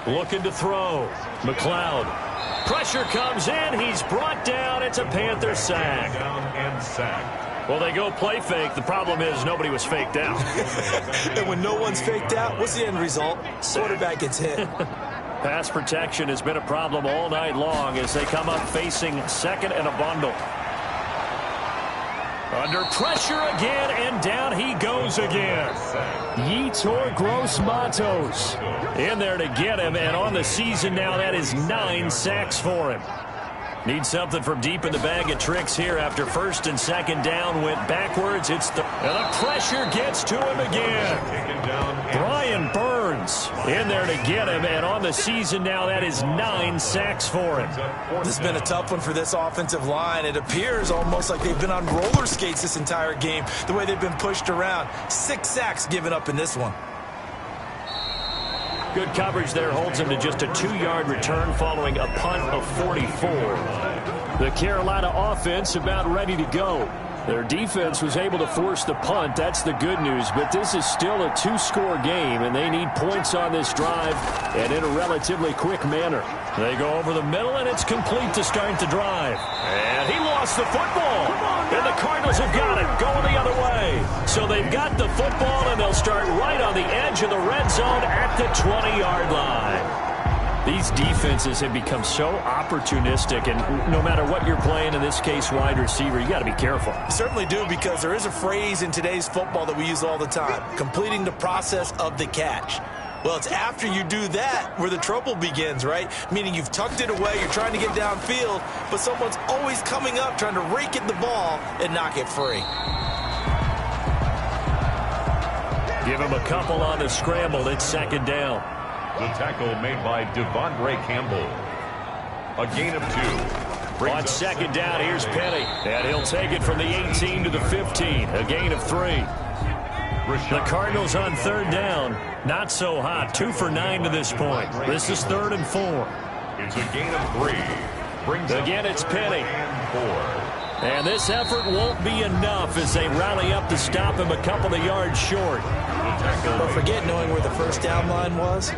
10. Looking to throw. McLeod. Pressure comes in. He's brought down. It's a Panther sack. Down and sack. Well, they go play fake. The problem is nobody was faked out. And when no one's faked out, what's the end result? Quarterback gets hit. Pass protection has been a problem all night long as they come up facing 2nd and a bundle. Under pressure again, and down he goes again. Yetur Gross-Matos in there to get him, and on the season now, that is 9 sacks for him. Need something from deep in the bag of tricks here after 1st and 2nd down went backwards. And the pressure gets to him again. Brian Burns in there to get him, and on the season now, that is 9 sacks for him. This has been a tough one for this offensive line. It appears almost like they've been on roller skates this entire game, the way they've been pushed around. 6 sacks given up in this one. Good coverage there holds him to just a 2-yard return following a punt of 44. The Carolina offense about ready to go. Their defense was able to force the punt. That's the good news. But this is still a 2-score game, and they need points on this drive and in a relatively quick manner. They go over the middle, and it's complete to start the drive. And he lost the football. And the Cardinals have got it going the other way. So they've got the football, and they'll start right on the edge of the red zone at the 20-yard line. These defenses have become so opportunistic, and no matter what you're playing, in this case, wide receiver, you got to be careful. You certainly do, because there is a phrase in today's football that we use all the time, completing the process of the catch. Well, it's after you do that where the trouble begins, right? Meaning you've tucked it away, you're trying to get downfield, but someone's always coming up trying to rake at the ball and knock it free. Give him a couple on the scramble. It's second down. The tackle made by Devondre Campbell. A gain of 2. On second down, here's Penny. And he'll take it from the 18 to the 15. A gain of 3. The Cardinals on third down. Not so hot. 2 for 9 to this point. This is 3rd and 4. It's a gain of 3. Again, it's Penny. And 4. And this effort won't be enough as they rally up to stop him a couple of yards short. But forget knowing where the first down line was.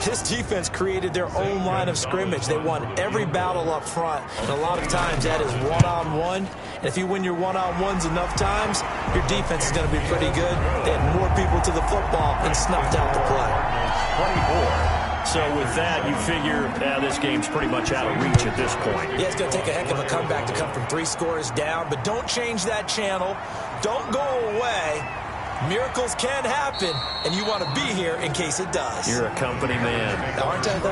This defense created their own line of scrimmage. They won every battle up front, and a lot of times that is one-on-one. And if you win your one-on-ones enough times, your defense is going to be pretty good. They had more people to the football and snuffed out the play. 24. So with that, you figure this game's pretty much out of reach at this point. Yeah, it's going to take a heck of a comeback to come from 3 scores down, but don't change that channel. Don't go away. Miracles can happen, and you want to be here in case it does. You're a company man. Aren't I, though?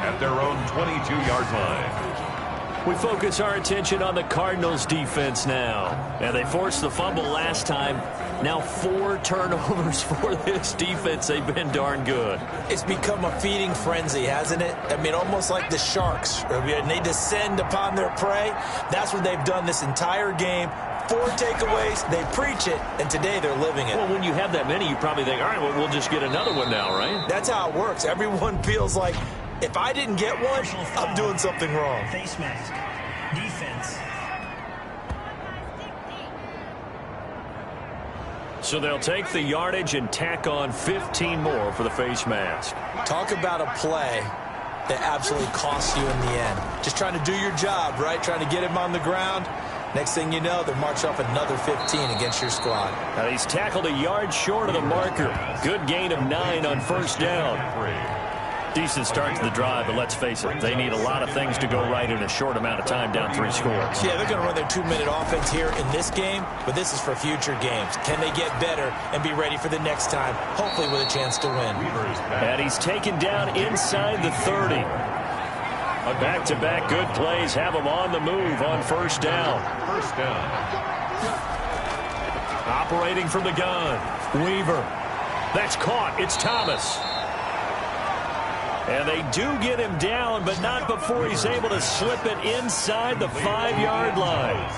At their own 22-yard line. We focus our attention on the Cardinals defense now. And they forced the fumble last time. Now 4 turnovers for this defense. They've been darn good. It's become a feeding frenzy, hasn't it? I mean, almost like the sharks. And they descend upon their prey. That's what they've done this entire game. 4 takeaways, they preach it, and today they're living it. Well, when you have that many, you probably think, all right, well, we'll just get another one now, right? That's how it works. Everyone feels like, if I didn't get one, I'm doing something wrong. Face mask. Defense. So they'll take the yardage and tack on 15 more for the face mask. Talk about a play that absolutely costs you in the end. Just trying to do your job, right? Trying to get him on the ground. Next thing you know, they're marching off another 15 against your squad. Now he's tackled a yard short of the marker. Good gain of 9 on first down. Decent start to the drive, but let's face it, they need a lot of things to go right in a short amount of time, down 3 scores. Yeah, they're going to run their 2-minute offense here in this game, but this is for future games. Can they get better and be ready for the next time, hopefully with a chance to win? And he's taken down inside the 30. Back-to-back good plays have him on the move on first down. Operating from the gun. Weaver. That's caught. It's Thomas. And they do get him down, but not before he's able to slip it inside the 5-yard line.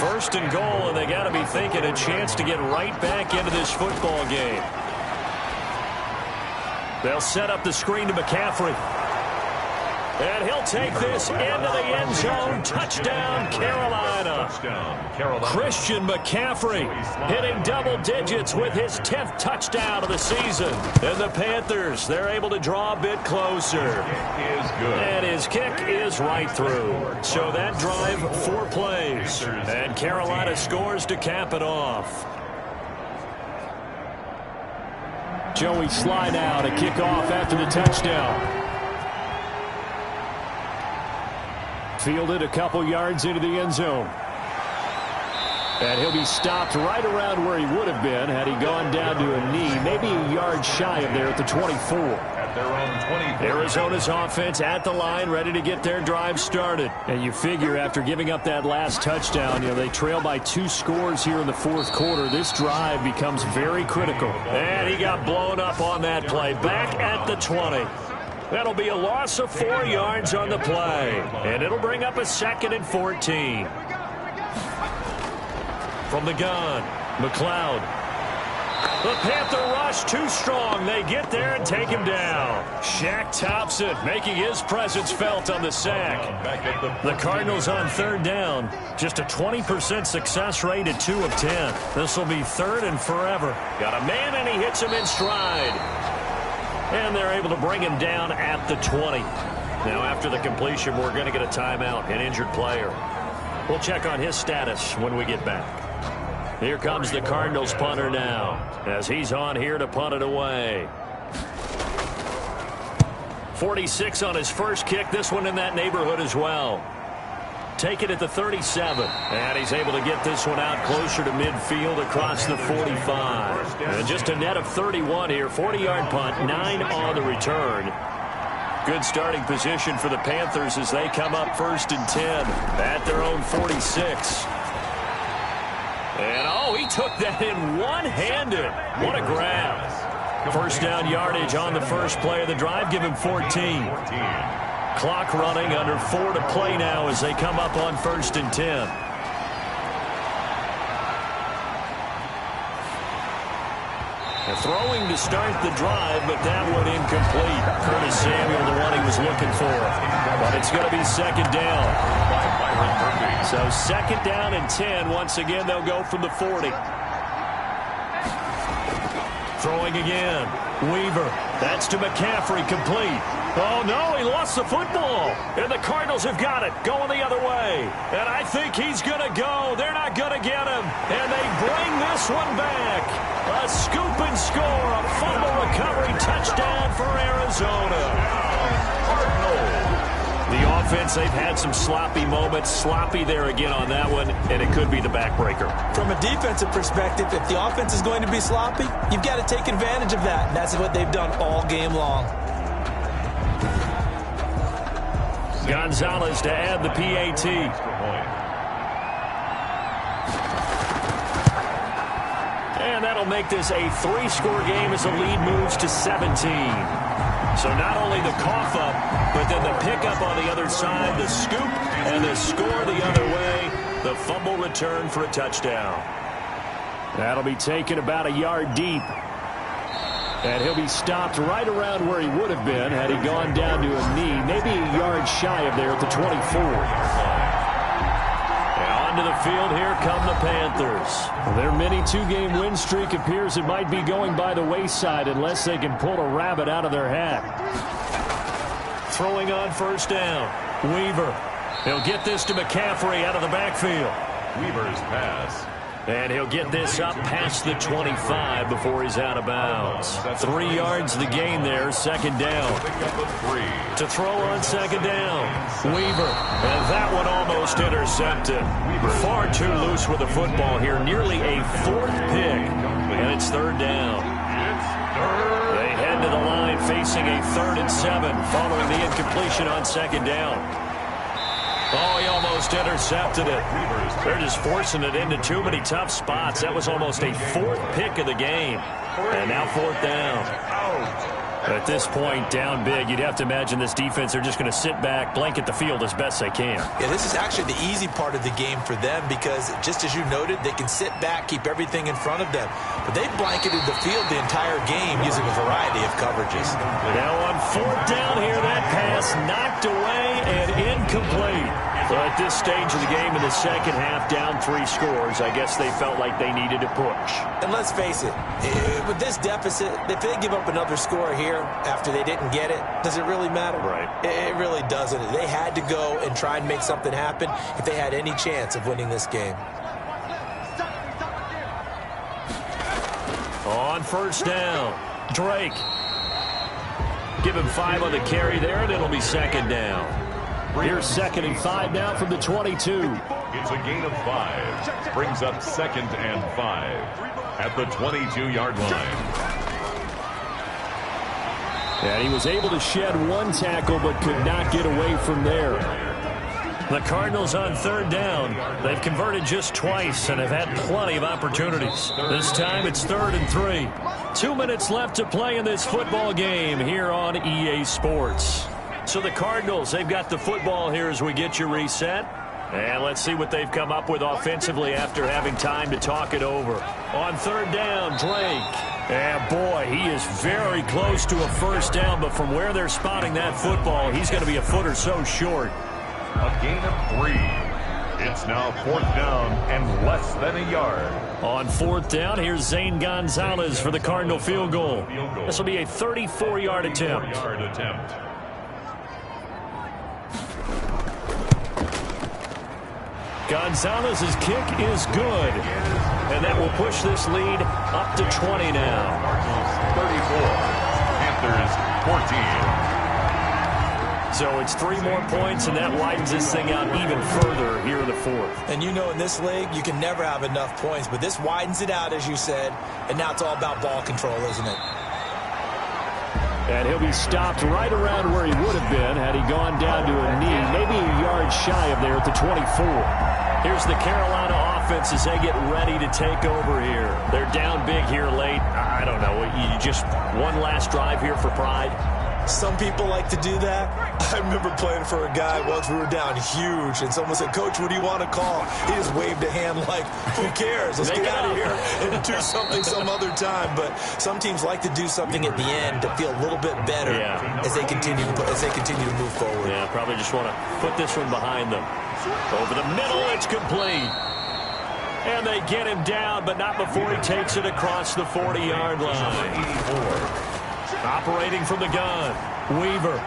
First and goal, and they got to be thinking a chance to get right back into this football game. They'll set up the screen to McCaffrey. And he'll take this into the end zone. Touchdown, Carolina. Christian McCaffrey hitting double digits with his 10th touchdown of the season. And the Panthers, they're able to draw a bit closer. And his kick is right through. So that drive, 4 plays. And Carolina scores to cap it off. Joey slide out, a kickoff after the touchdown. Fielded a couple yards into the end zone. And he'll be stopped right around where he would have been had he gone down to a knee, maybe a yard shy of there at the 24. At their own 24. Arizona's offense at the line, ready to get their drive started. And you figure after giving up that last touchdown, they trail by 2 scores here in the 4th quarter. This drive becomes very critical. And he got blown up on that play. Back at the 20. That'll be a loss of 4 yards on the play. And it'll bring up a 2nd and 14. From the gun, McLeod. The Panther rush too strong. They get there and take him down. Shaq Thompson making his presence felt on the sack. The Cardinals on 3rd down. Just a 20% success rate at 2 of 10. This will be 3rd and forever. Got a man and he hits him in stride. And they're able to bring him down at the 20. Now after the completion, we're going to get a timeout, an injured player. We'll check on his status when we get back. Here comes the Cardinals punter now, as he's on here to punt it away. 46 on his first kick. This one in that neighborhood as well. Take it at the 37. And he's able to get this one out closer to midfield across the 45. And just a net of 31 here. 40-yard punt, 9 on the return. Good starting position for the Panthers as they come up 1st and 10 at their own 46. And, oh, he took that in one-handed. What a grab. First down yardage on the first play of the drive. Give him 14. Clock running, under 4 to play now as they come up on 1st and 10. And throwing to start the drive, but that one incomplete. Curtis Samuel, the one he was looking for. But it's going to be 2nd down. So 2nd down and 10. Once again, they'll go from the 40. Throwing again. Weaver. That's to McCaffrey, complete. Oh, no, he lost the football. And the Cardinals have got it, going the other way. And I think he's going to go. They're not going to get him. And they bring this one back. A scoop and score, a fumble recovery touchdown for Arizona. The offense, they've had some sloppy moments. Sloppy there again on that one, and it could be the backbreaker. From a defensive perspective, if the offense is going to be sloppy, you've got to take advantage of that. And that's what they've done all game long. Gonzalez to add the PAT. And that'll make this a 3-score game as the lead moves to 17. So not only the cough up, but then the pickup on the other side, the scoop, and the score the other way. The fumble return for a touchdown. That'll be taken about a yard deep. And he'll be stopped right around where he would have been had he gone down to a knee, maybe a yard shy of there at the 24. And onto the field, here come the Panthers. Their mini 2-game win streak appears it might be going by the wayside unless they can pull a rabbit out of their hat. Throwing on 1st down. Weaver. He'll get this to McCaffrey out of the backfield. Weaver's pass. And he'll get this up past the 25 before he's out of bounds. 3 yards the gain there, 2nd down. To throw on 2nd down, Weaver. And that one almost intercepted. Far too loose with the football here. Nearly a 4th pick. And it's 3rd down. They head to the line facing a 3rd and 7 following the incompletion on 2nd down. Oh, he almost intercepted it. They're just forcing it into too many tough spots. That was almost a 4th pick of the game. And now 4th down. At this point, down big, you'd have to imagine this defense, they're just going to sit back, blanket the field as best they can. Yeah, this is actually the easy part of the game for them because, just as you noted, they can sit back, keep everything in front of them. But they've blanketed the field the entire game using a variety of coverages. Now on 4th down here, that pass knocked away and incomplete. But at this stage of the game in the 2nd half, down 3 scores, I guess they felt like they needed to push. And let's face it, with this deficit, if they give up another score here after they didn't get it, does it really matter? Right. It really doesn't. They had to go and try and make something happen if they had any chance of winning this game. On 1st down, Drake. Give him 5 on the carry there, and it'll be 2nd down. Here's 2nd and 5 now from the 22. It's a gain of 5. Brings up 2nd and 5 at the 22-yard line. And he was able to shed 1 tackle but could not get away from there. The Cardinals on 3rd down. They've converted just twice and have had plenty of opportunities. This time it's 3rd and 3. 2 minutes left to play in this football game here on EA Sports. So the Cardinals, they've got the football here as we get you reset. And let's see what they've come up with offensively after having time to talk it over. On 3rd down, Drake. And boy, he is very close to a 1st down, but from where they're spotting that football, he's going to be a foot or so short. A gain of 3. It's now 4th down and less than a yard. On 4th down, here's Zane Gonzalez for the Cardinal field goal. This will be a 34-yard attempt. Gonzalez's kick is good. And that will push this lead up to 20 now. Cardinals 34, Panthers 14. So it's 3 more points, and that widens this thing out even further here in the 4th. And you know, in this league, you can never have enough points, but this widens it out, as you said, and now it's all about ball control, isn't it? And he'll be stopped right around where he would have been had he gone down to a knee, maybe a yard shy of there at the 24. Here's the Carolina offense as they get ready to take over here. They're down big here late. I don't know. You just one last drive here for pride? Some people like to do that. I remember playing for a guy once. We were down huge, and someone said, "Coach, what do you want to call?" He just waved a hand like, "Who cares? Let's get out of here and do something some other time." But some teams like to do something at the end to feel a little bit better as they continue to move forward. Yeah, probably just want to put this one behind them. Over the middle, it's complete. And they get him down, but not before he takes it across the 40-yard line. Operating from the gun, Weaver.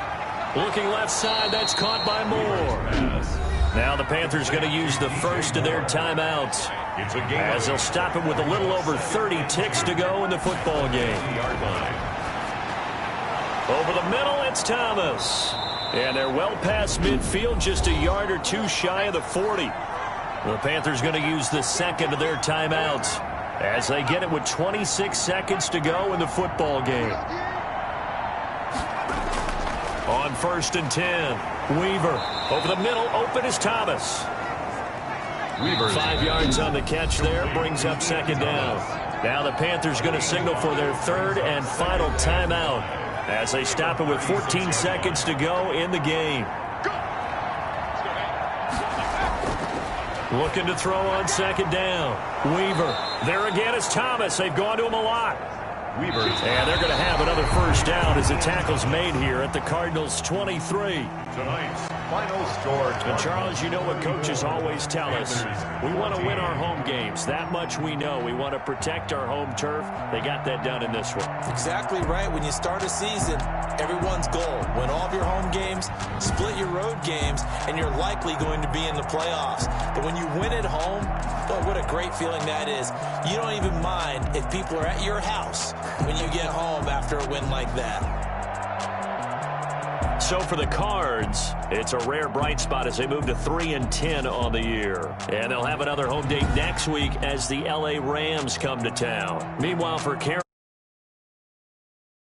Looking left side, that's caught by Moore. Now the Panthers going to use the first of their timeouts, as they'll stop it with a little over 30 ticks to go in the football game. Over the middle, it's Thomas. And they're well past midfield, just a yard or two shy of the 40. The Panthers going to use the second of their timeouts, as they get it with 26 seconds to go in the football game. On 1st and 10, Weaver. Over the middle, open is Thomas. Weaver 5 yards on the catch there, brings up 2nd down. Now the Panthers going to signal for their 3rd and final timeout, as they stop it with 14 seconds to go in the game. Looking to throw on 2nd down. Weaver. There again is Thomas. They've gone to him a lot. And they're going to have another 1st down as the tackle's made here at the Cardinals' 23. Tonight's final score. And Charles, you know what coaches always tell us. We want to win our home games. That much we know. We want to protect our home turf. They got that done in this one. Exactly right. When you start a season, everyone's goal: win all of your home games, split your road games, and you're likely going to be in the playoffs. But when you win at home, boy, what a great feeling that is. You don't even mind if people are at your house when you get home after a win like that. So for the Cards, it's a rare bright spot as they move to 3-10 on the year. And they'll have another home date next week as the LA Rams come to town. Meanwhile, for Carolina,